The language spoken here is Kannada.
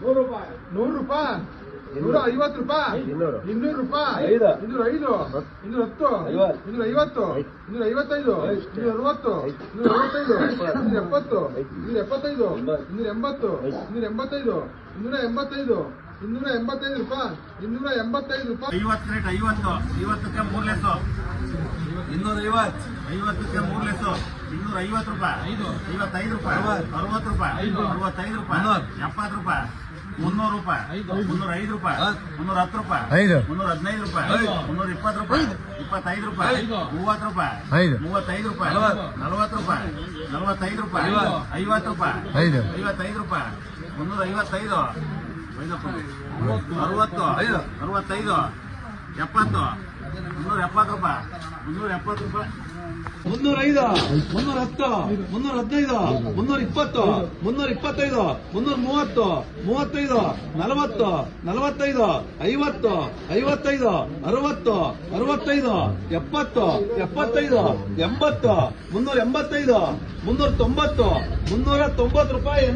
100 ರೂಪಾಯಿ 150 ರೂಪಾಯಿ 200 ರೂಪಾಯಿ 205 210 250 255 260 265 270 275 280 285 285 ರೂಪಾಯಿ 285 ರೂಪಾಯಿ 50 ರೇಟ್ 50 50ಕ್ಕೆ 3 ಲೆಸ್ 250 50ಕ್ಕೆ 3 ಲೆಸ್ 250 ರೂಪಾಯಿ 55 ರೂಪಾಯಿ 60 ರೂಪಾಯಿ 65 ರೂಪಾಯಿ 70 ರೂಪಾಯಿ 300 ರೂಪಾಯಿ 305 ರೂಪಾಯಿ 310 ರೂಪಾಯಿ 315 ರೂಪಾಯಿ 320 ರೂಪಾಯಿ 25 ರೂಪಾಯಿ 30 ರೂಪಾಯಿ 35 ರೂಪಾಯಿ 40 ರೂಪಾಯಿ 45 ರೂಪಾಯಿ 50 ರೂಪಾಯಿ 55 ರೂಪಾಯಿ 355 60 65 70 370 ರೂಪಾಯಿ 370 ರೂಪಾಯಿ 305 310 315 320 325 330 35 40 45 50 55 60 65 70 75 80 385 390 390 ರೂಪಾಯಿ